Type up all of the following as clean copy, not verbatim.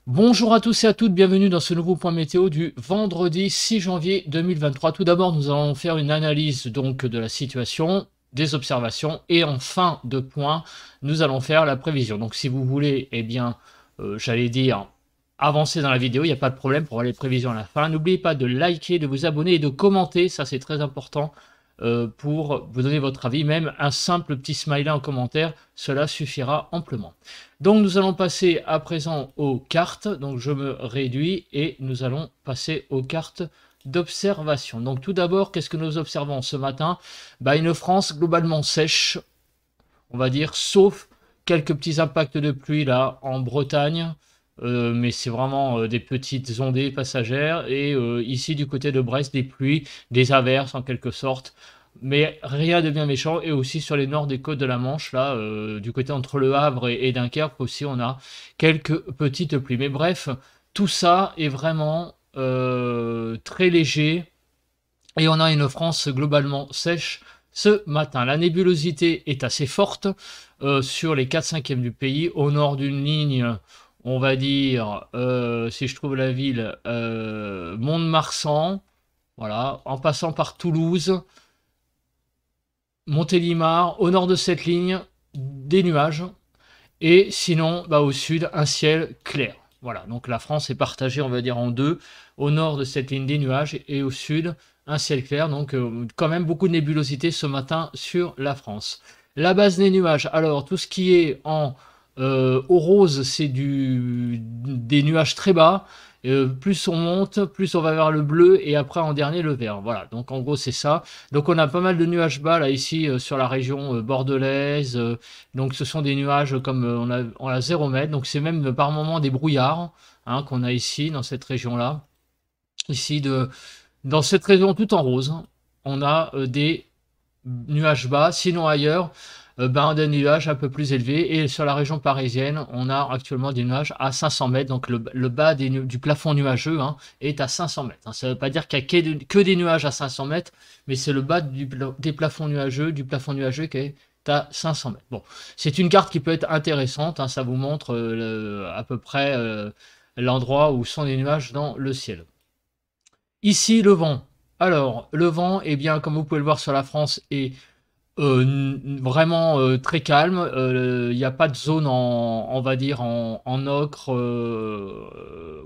Bonjour à tous et à toutes, bienvenue dans ce nouveau point météo du vendredi 6 janvier 2023. Tout d'abord, nous allons faire une analyse donc de la situation, des observations et en fin de point, nous allons faire la prévision. Donc si vous voulez, eh bien, j'allais dire avancer dans la vidéo, il n'y a pas de problème pour avoir les prévisions à la fin. N'oubliez pas de liker, de vous abonner et de commenter, ça c'est très important pour vous donner votre avis. Même un simple petit smiley en commentaire, cela suffira amplement. Donc nous allons passer à présent aux cartes. Donc je me réduis et nous allons passer aux cartes d'observation. Donc tout d'abord, qu'est-ce que nous observons ce matin? Une France globalement sèche, on va dire, sauf quelques petits impacts de pluie là en Bretagne. Mais c'est vraiment des petites ondées passagères. Et ici du côté de Brest, des pluies, des averses en quelque sorte. Mais rien de bien méchant. Et aussi sur les bords des côtes de la Manche, là, du côté entre Le Havre et Dunkerque aussi, on a quelques petites pluies. Mais bref, tout ça est vraiment très léger. Et on a une France globalement sèche ce matin. La nébulosité est assez forte sur les 4/5e du pays. Au nord d'une ligne, on va dire, si je trouve la ville, Mont-de-Marsan, voilà, en passant par Toulouse, Montélimar. Au nord de cette ligne, des nuages. Et sinon, au sud, un ciel clair. Voilà, donc la France est partagée, on va dire, en deux. Au nord de cette ligne, des nuages, et au sud, un ciel clair. Donc quand même beaucoup de nébulosité ce matin sur la France. La base des nuages, alors tout ce qui est au rose, c'est des nuages très bas. Plus on monte, plus on va vers le bleu et après en dernier le vert. Voilà, donc en gros c'est ça. Donc on a pas mal de nuages bas là ici sur la région bordelaise. Donc ce sont des nuages comme on a 0 mètre. Donc c'est même par moments des brouillards qu'on a ici dans cette région là. Ici dans cette région tout en rose, on a des nuages bas. Sinon ailleurs, des nuages un peu plus élevés. Et sur la région parisienne, on a actuellement des nuages à 500 mètres. Donc le bas du plafond nuageux est à 500 mètres. Ça ne veut pas dire qu'il y a que des nuages à 500 mètres, mais c'est le bas des plafonds nuageux, du plafond nuageux qui est à 500 mètres. Bon, c'est une carte qui peut être intéressante. Ça vous montre à peu près l'endroit où sont les nuages dans le ciel. Ici, le vent. Alors, le vent, eh bien, comme vous pouvez le voir sur la France, est vraiment très calme. Il n'y a pas de zone on va dire, en ocre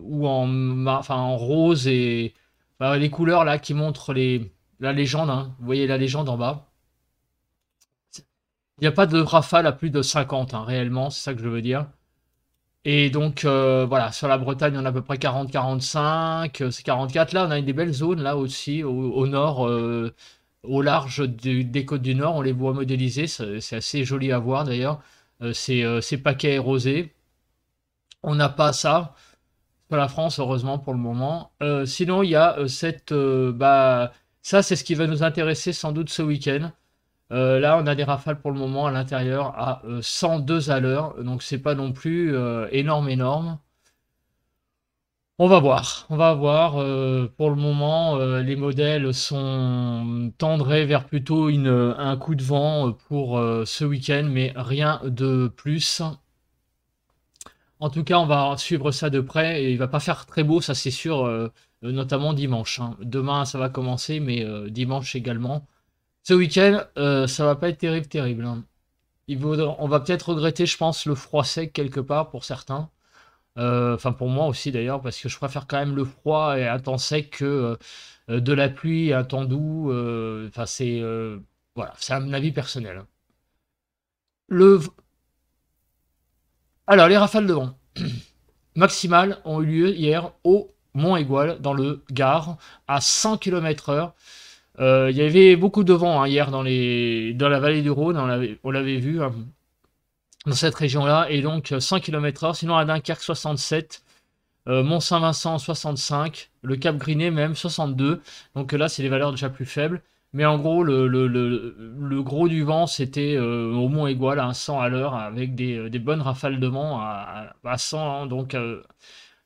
ou en rose et les couleurs là qui montrent la légende. Vous voyez la légende en bas. Il n'y a pas de rafale à plus de 50 réellement, c'est ça que je veux dire. Et donc voilà, sur la Bretagne, on a à peu près 40-45, c'est 44. Là, on a des belles zones là aussi, au nord, au large des côtes du Nord. On les voit modélisées, c'est assez joli à voir d'ailleurs. C'est paquets rosés. On n'a pas ça sur la France, heureusement pour le moment. Sinon, il y a ça, c'est ce qui va nous intéresser sans doute ce week-end. Là, on a des rafales pour le moment à l'intérieur à 102 à l'heure, donc c'est pas non plus énorme. On va voir, pour le moment, les modèles tendraient vers plutôt un coup de vent pour ce week-end, mais rien de plus. En tout cas, on va suivre ça de près et il va pas faire très beau, ça c'est sûr, notamment dimanche. Demain, ça va commencer, mais dimanche également. Ce week-end, ça va pas être terrible. On va peut-être regretter, je pense, le froid sec quelque part pour certains. Enfin, pour moi aussi d'ailleurs, parce que je préfère quand même le froid et un temps sec que de la pluie et un temps doux. Enfin, voilà, c'est un avis personnel. Le... Alors, les rafales de vent maximales ont eu lieu hier au Mont-Aigoual, dans le Gard, à 100 km/h. Il y avait beaucoup de vent hier dans la vallée du Rhône, on l'avait vu dans cette région-là, et donc 100 km/h. Sinon à Dunkerque 67, Mont-Saint-Vincent 65, le Cap Grinet même 62. Donc là c'est les valeurs déjà plus faibles. Mais en gros le gros du vent c'était au Mont-Aigoual à 100 à l'heure avec des bonnes rafales de vent à 100 donc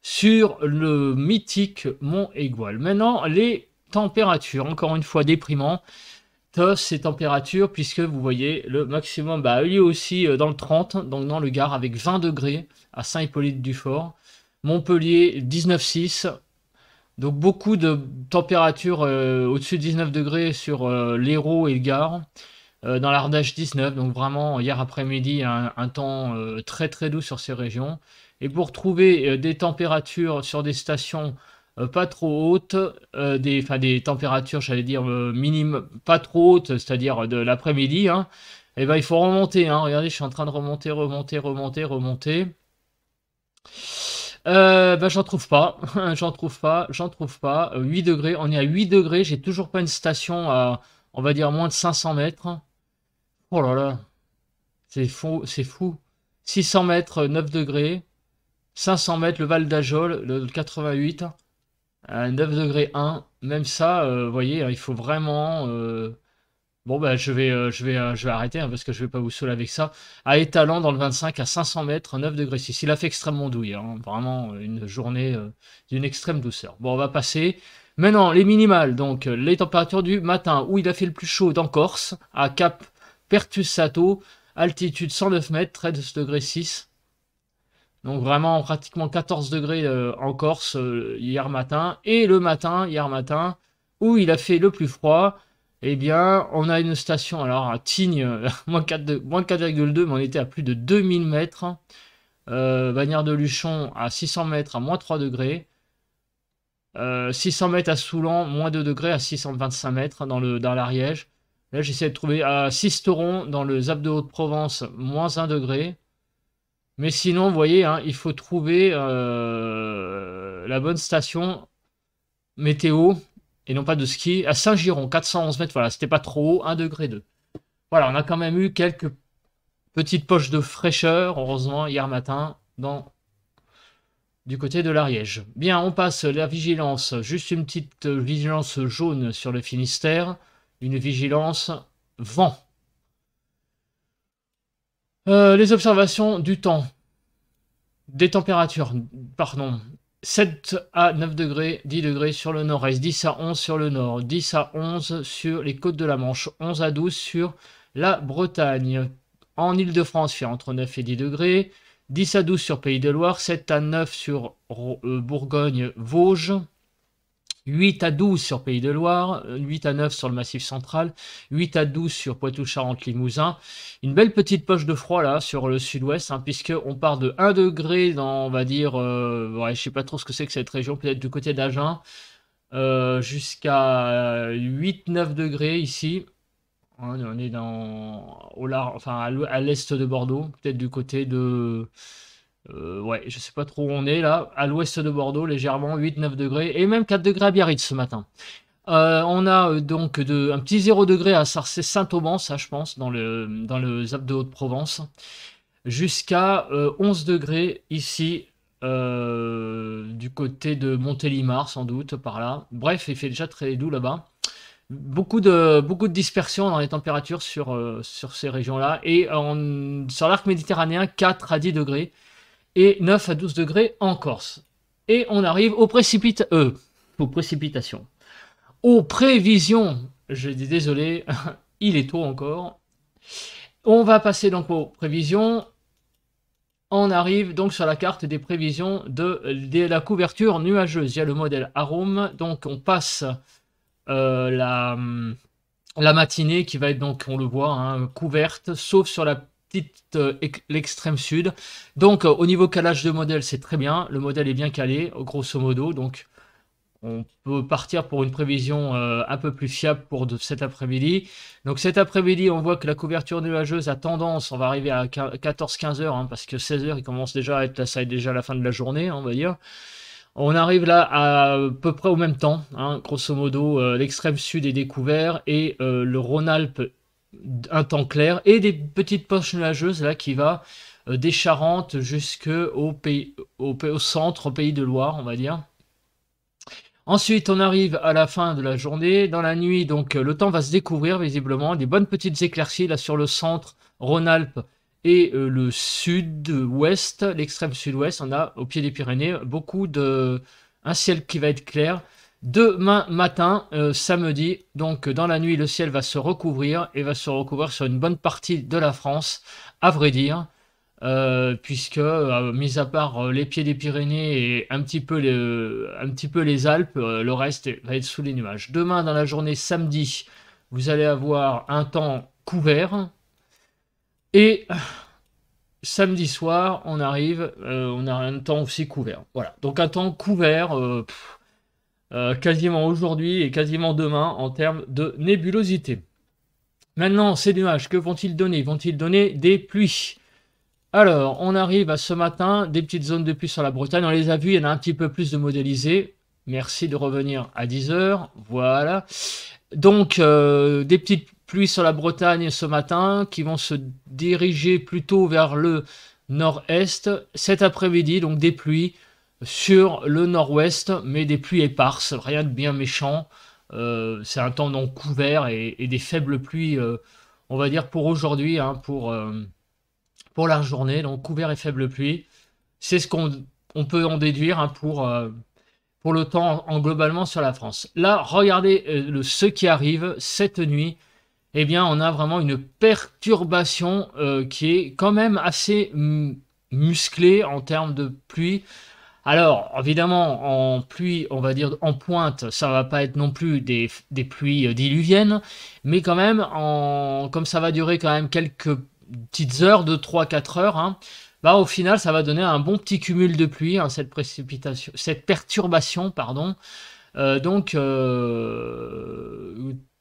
sur le mythique Mont-Aigoual. Maintenant les températures, encore une fois déprimant, ces températures, puisque vous voyez le maximum a eu lieu aussi dans le 30, donc dans le Gard, avec 20 degrés à Saint-Hippolyte-du-Fort. Montpellier 19,6. Donc beaucoup de températures au-dessus de 19 degrés sur l'Hérault et le Gard. Dans l'Ardèche 19, donc vraiment hier après-midi un temps très très doux sur ces régions. Et pour trouver des températures sur des stations pas trop hautes, des températures, j'allais dire, minimes, pas trop hautes, c'est-à-dire de l'après-midi, hein, et ben, il faut remonter. Hein. Regardez, je suis en train de remonter, remonter, remonter, remonter. Ben, j'en trouve pas, j'en trouve pas, j'en trouve pas. 8 degrés, on est à 8 degrés, j'ai toujours pas une station à, on va dire, moins de 500 mètres. Oh là là, c'est fou, c'est fou. 600 mètres, 9 degrés. 500 mètres, le Val d'Ajol, le 88, à 9 degrés 1. Même ça, vous voyez, il faut vraiment... Bon, bah, je vais arrêter hein, parce que je vais pas vous saouler avec ça. À Étalon, dans le 25, à 500 mètres, 9 degrés 6. Il a fait extrêmement doux hier. Hein, vraiment une journée d'une extrême douceur. Bon, on va passer. Maintenant, les minimales. Donc, les températures du matin, où il a fait le plus chaud dans Corse, à Cap Pertusato, altitude 109 mètres, 13 degrés 6. Donc vraiment pratiquement 14 degrés en Corse hier matin. Et le matin, hier matin, où il a fait le plus froid, eh bien, on a une station, alors à Tignes, moins 4,2, mais on était à plus de 2000 mètres. Bagnères de Luchon à 600 mètres à moins 3 degrés. 600 mètres à Soulan, moins 2 degrés à 625 mètres dans l'Ariège. Là, j'essaie de trouver à Sisteron, dans le Zap de Haute-Provence, moins 1 degré. Mais sinon, vous voyez, hein, il faut trouver la bonne station météo et non pas de ski à Saint-Giron, 411 mètres. Voilà, c'était pas trop haut, 1 degré 2. Voilà, on a quand même eu quelques petites poches de fraîcheur, heureusement, hier matin, du côté de l'Ariège. Bien, on passe la vigilance, juste une petite vigilance jaune sur le Finistère, une vigilance vent. Les observations du temps, des températures, pardon, 7 à 9 degrés, 10 degrés sur le nord-est, 10 à 11 sur le nord, 10 à 11 sur les côtes de la Manche, 11 à 12 sur la Bretagne. En Île-de-France, il fait entre 9 et 10 degrés, 10 à 12 sur Pays de Loire, 7 à 9 sur Bourgogne-Vosges, 8 à 12 sur Pays de Loire, 8 à 9 sur le Massif central, 8 à 12 sur Poitou-Charentes-Limousin. Une belle petite poche de froid là sur le sud-ouest, hein, puisqu'on part de 1 degré dans, on va dire, ouais, je sais pas trop ce que c'est que cette région, peut-être du côté d'Agen, jusqu'à 8-9 degrés ici. On est enfin, à l'est de Bordeaux, peut-être du côté de... ouais, je sais pas trop où on est là, à l'ouest de Bordeaux, légèrement, 8-9 degrés, et même 4 degrés à Biarritz ce matin. On a donc un petit 0 degré à Sarcey-Saint-Auban, ça je pense, dans le Zap de Haute-Provence, jusqu'à 11 degrés ici, du côté de Montélimar, sans doute, par là. Bref, il fait déjà très doux là-bas. Beaucoup de dispersion dans les températures sur ces régions-là. Et sur l'arc méditerranéen, 4 à 10 degrés et 9 à 12 degrés en Corse. Et on arrive aux précipitations. Aux prévisions. Je dis désolé, il est tôt encore. On va passer donc aux prévisions. On arrive donc sur la carte des prévisions de la couverture nuageuse. Il y a le modèle Arome. Donc on passe la matinée qui va être donc, on le voit, hein, couverte, sauf sur l'extrême sud. Donc au niveau calage de modèle, c'est très bien. Le modèle est bien calé, grosso modo. Donc on peut partir pour une prévision un peu plus fiable pour cet après-midi. Donc cet après-midi, on voit que la couverture nuageuse a tendance, on va arriver à 14-15 heures, hein, parce que 16 heures, il commence déjà à être là, ça est déjà la fin de la journée, hein, on va dire. On arrive là à peu près au même temps, hein, grosso modo, l'extrême sud est découvert et le Rhône-Alpes un temps clair et des petites poches nuageuses là qui va des Charentes jusqu'au centre, au Pays de Loire, on va dire. Ensuite, on arrive à la fin de la journée. Dans la nuit, donc, le temps va se découvrir visiblement. Des bonnes petites éclaircies là sur le centre, Rhône-Alpes et le sud-ouest, l'extrême sud-ouest. On a au pied des Pyrénées un ciel qui va être clair. Demain matin, samedi, donc dans la nuit, le ciel va se recouvrir et va se recouvrir sur une bonne partie de la France, à vrai dire. puisque, mis à part les pieds des Pyrénées et un petit peu les Alpes, le reste va être sous les nuages. Demain, dans la journée samedi, vous allez avoir un temps couvert. Et samedi soir, on a un temps aussi couvert. Voilà, donc un temps couvert quasiment aujourd'hui et quasiment demain en termes de nébulosité. Maintenant, ces nuages, que vont-ils donner? Vont-ils donner des pluies? Alors, on arrive à ce matin, des petites zones de pluie sur la Bretagne. On les a vues, il y en a un petit peu plus de modélisées. Merci de revenir à 10 heures. Voilà. Donc, des petites pluies sur la Bretagne ce matin qui vont se diriger plutôt vers le nord-est. Cet après-midi, donc des pluies sur le nord-ouest, mais des pluies éparses, rien de bien méchant. C'est un temps donc couvert et des faibles pluies, on va dire pour aujourd'hui, hein, pour la journée, donc couvert et faible pluie. C'est ce qu'on peut en déduire, hein, pour le temps globalement sur la France. Là, regardez ce qui arrive cette nuit. Eh bien, on a vraiment une perturbation qui est quand même assez musclée en termes de pluie. Alors, évidemment, en pluie, on va dire en pointe, ça va pas être non plus des pluies diluviennes, mais quand même, comme ça va durer quand même quelques petites heures, de 3-4 heures, hein, bah, au final, ça va donner un bon petit cumul de pluie, hein, cette perturbation, pardon. Donc,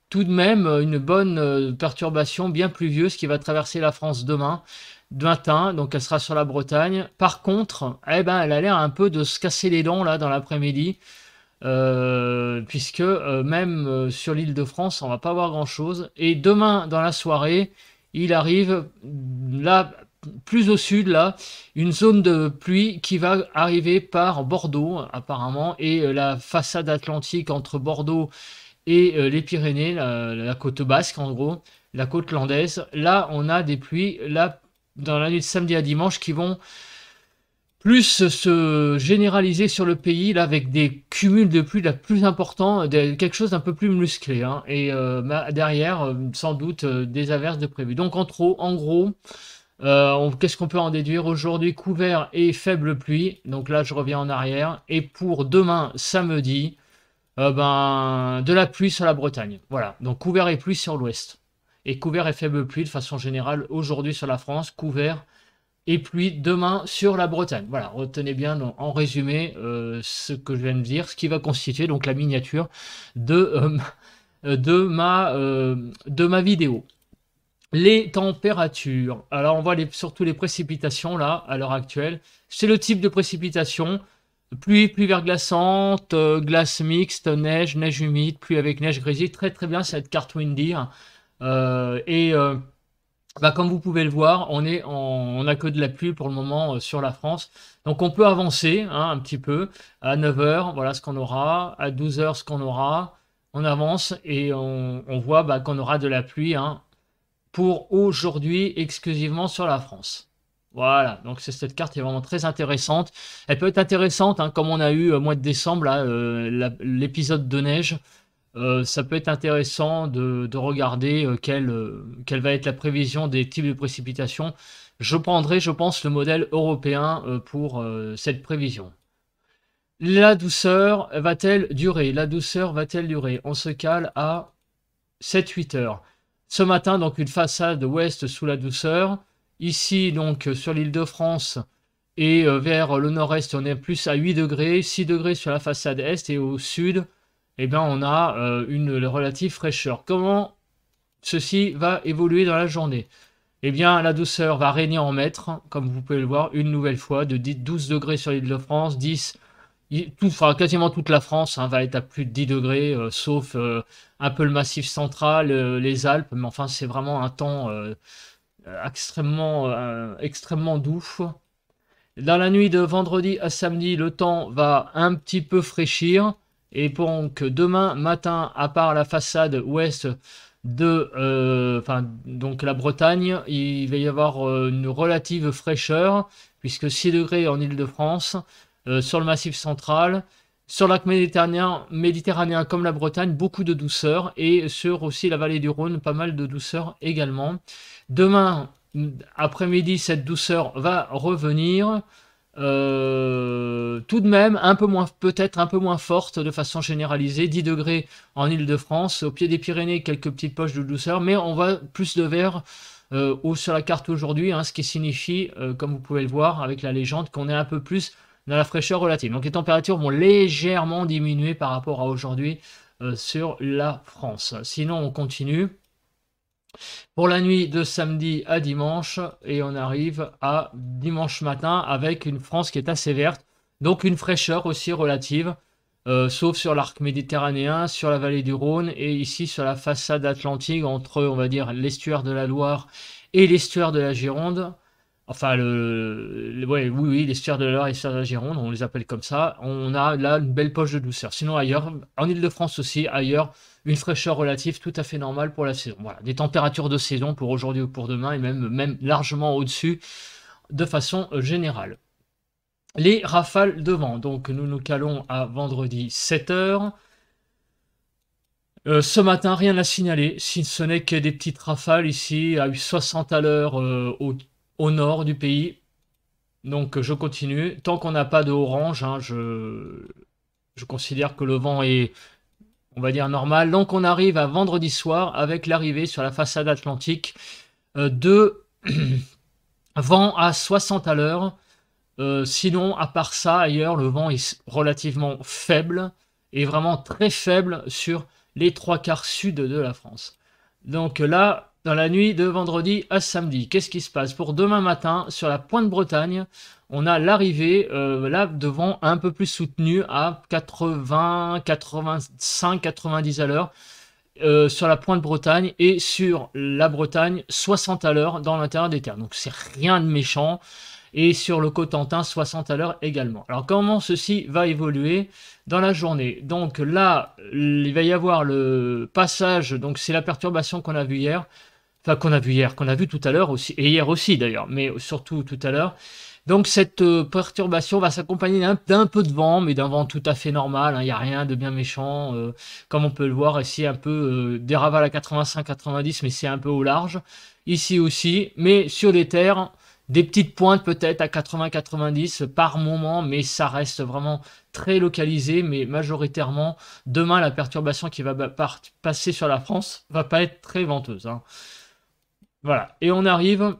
tout de même, une bonne perturbation bien pluvieuse qui va traverser la France demain matin, donc elle sera sur la Bretagne. Par contre, eh ben, elle a l'air un peu de se casser les dents là dans l'après-midi, puisque même sur l'île de France, on va pas voir grand-chose. Et demain, dans la soirée, il arrive là, plus au sud, là, une zone de pluie qui va arriver par Bordeaux, apparemment, et la façade atlantique entre Bordeaux et les Pyrénées, la côte basque, en gros, la côte landaise. Là, on a des pluies, là, dans la nuit de samedi à dimanche, qui vont plus se généraliser sur le pays, là, avec des cumuls de pluie la plus importants, quelque chose d'un peu plus musclé, hein, et derrière, sans doute, des averses de prévues. Donc, en gros, qu'est-ce qu'on peut en déduire? Aujourd'hui, couvert et faible pluie. Donc là, je reviens en arrière. Et pour demain, samedi, de la pluie sur la Bretagne. Voilà. Donc couvert et pluie sur l'ouest. Et couvert et faible pluie de façon générale aujourd'hui sur la France. Couvert et pluie demain sur la Bretagne. Voilà. Retenez bien en résumé ce que je viens de dire, ce qui va constituer donc la miniature de, de ma vidéo. Les températures. Alors, on voit surtout les précipitations, là, à l'heure actuelle. C'est le type de précipitation. Pluie verglaçante, glace mixte, neige humide, pluie avec neige grisée. Très, très bien, cette carte Windy. Comme vous pouvez le voir, on n'a que de la pluie pour le moment sur la France. Donc, on peut avancer, hein, un petit peu. À 9 heures, voilà ce qu'on aura. À 12 heures, ce qu'on aura. On avance et on voit qu'on aura de la pluie, hein, pour aujourd'hui exclusivement sur la France. Voilà, donc cette carte est vraiment très intéressante. Elle peut être intéressante, hein, comme on a eu au mois de décembre, l'épisode de neige. Ça peut être intéressant de regarder quelle va être la prévision des types de précipitations. Je prendrai, je pense, le modèle européen pour cette prévision. La douceur va-t-elle durer? La douceur va-t-elle durer? On se cale à 7-8 heures. Ce matin, donc une façade ouest sous la douceur. Ici, donc sur l'île de France et vers le nord-est, on est plus à 8 degrés, 6 degrés sur la façade est et au sud, eh bien, on a une relative fraîcheur. Comment ceci va évoluer dans la journée? Eh bien, la douceur va régner en maître, comme vous pouvez le voir, une nouvelle fois, de 12 degrés sur l'île de France, 10 quasiment toute la France, hein, va être à plus de 10 degrés, sauf un peu le Massif central, les Alpes, mais enfin c'est vraiment un temps extrêmement doux. Dans la nuit de vendredi à samedi, le temps va un petit peu fraîchir, et donc demain matin, à part la façade ouest donc la Bretagne, il va y avoir une relative fraîcheur, puisque 6 degrés en Île-de-France, sur le Massif central, sur l'arc méditerranéen comme la Bretagne, beaucoup de douceur, et sur aussi la vallée du Rhône, pas mal de douceur également. Demain, après-midi, cette douceur va revenir. Tout de même, un peu moins, peut-être un peu moins forte de façon généralisée. 10 degrés en Île-de-France. Au pied des Pyrénées, quelques petites poches de douceur. Mais on voit plus de vert sur la carte aujourd'hui. Hein, ce qui signifie, comme vous pouvez le voir avec la légende, qu'on est un peu plus dans la fraîcheur relative. Donc les températures vont légèrement diminuer par rapport à aujourd'hui sur la France. Sinon, on continue pour la nuit de samedi à dimanche et on arrive à dimanche matin avec une France qui est assez verte, donc une fraîcheur aussi relative, sauf sur l'arc méditerranéen, sur la vallée du Rhône et ici sur la façade atlantique entre, on va dire, l'estuaire de la Loire et l'estuaire de la Gironde. Enfin, ouais, oui, l'estuaire de la Loire et l'estuaire de la Gironde, on les appelle comme ça. On a là une belle poche de douceur. Sinon, ailleurs, en Île-de-France aussi, ailleurs, une fraîcheur relative tout à fait normale pour la saison. Voilà, des températures de saison pour aujourd'hui ou pour demain, et même largement au-dessus de façon générale. Les rafales de vent, donc nous nous calons à vendredi 7h. Ce matin, rien à signaler, si ce n'est que des petites rafales ici, à 60 à l'heure au nord du pays. Donc je continue. Tant qu'on n'a pas de orange, hein, je considère que le vent est, on va dire, normal. Donc on arrive à vendredi soir avec l'arrivée sur la façade atlantique de vent à 60 à l'heure. Sinon, à part ça, ailleurs, le vent est relativement faible et vraiment très faible sur les 3/4 sud de la France. Donc là, dans la nuit de vendredi à samedi, qu'est-ce qui se passe? Pour demain matin, sur la pointe Bretagne, on a l'arrivée là de vent un peu plus soutenu à 80, 85, 90 à l'heure sur la pointe Bretagne et sur la Bretagne 60 à l'heure dans l'intérieur des terres. Donc c'est rien de méchant. Et sur le Cotentin 60 à l'heure également. Alors comment ceci va évoluer dans la journée? Donc là, il va y avoir le passage, donc c'est la perturbation qu'on a vue hier, enfin qu'on a vu tout à l'heure aussi, et hier aussi d'ailleurs, mais surtout tout à l'heure. Donc cette perturbation va s'accompagner d'un peu de vent, mais d'un vent tout à fait normal, hein, il n'y a rien de bien méchant, comme on peut le voir ici, un peu des ravales à 85-90, mais c'est un peu au large, ici aussi, mais sur les terres, des petites pointes peut-être à 80-90 par moment, mais ça reste vraiment très localisé, mais majoritairement, demain, la perturbation qui va passer sur la France va pas être très venteuse. Hein. Voilà, et on arrive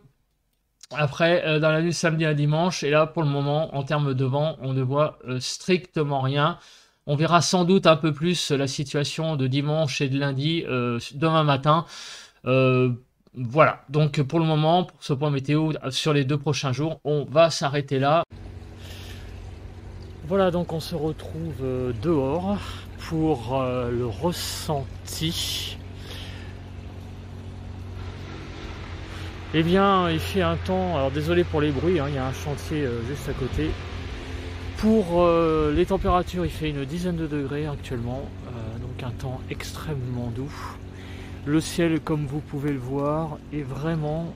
après dans la nuit samedi à dimanche, et là pour le moment, en termes de vent, on ne voit strictement rien. On verra sans doute un peu plus la situation de dimanche et de lundi demain matin. Voilà, donc pour le moment, pour ce point météo, sur les 2 prochains jours, on va s'arrêter là. Voilà, donc on se retrouve dehors pour le ressenti. Eh bien, il fait un temps, alors désolé pour les bruits, hein, il y a un chantier juste à côté. Pour les températures, il fait une dizaine de degrés actuellement, donc un temps extrêmement doux. Le ciel, comme vous pouvez le voir, est vraiment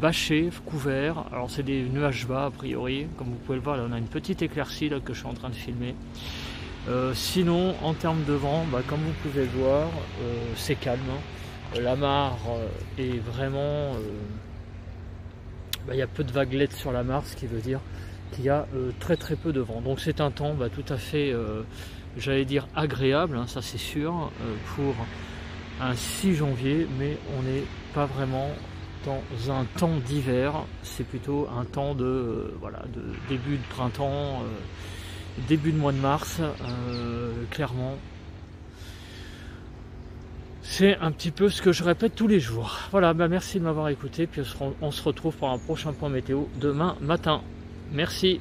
bâché, couvert. Alors c'est des nuages bas a priori, comme vous pouvez le voir, là on a une petite éclaircie là, que je suis en train de filmer. Sinon, en termes de vent, bah, comme vous pouvez le voir, c'est calme. Hein. La mare est vraiment... il y a peu de vaguelettes sur la mare, ce qui veut dire qu'il y a très peu de vent. Donc c'est un temps tout à fait, j'allais dire, agréable, hein, ça c'est sûr, pour un 6 janvier, mais on n'est pas vraiment dans un temps d'hiver, c'est plutôt un temps de, de début de printemps, début de mois de mars, clairement. C'est un petit peu ce que je répète tous les jours. Voilà, merci de m'avoir écouté, puis on se retrouve pour un prochain point météo demain matin. Merci.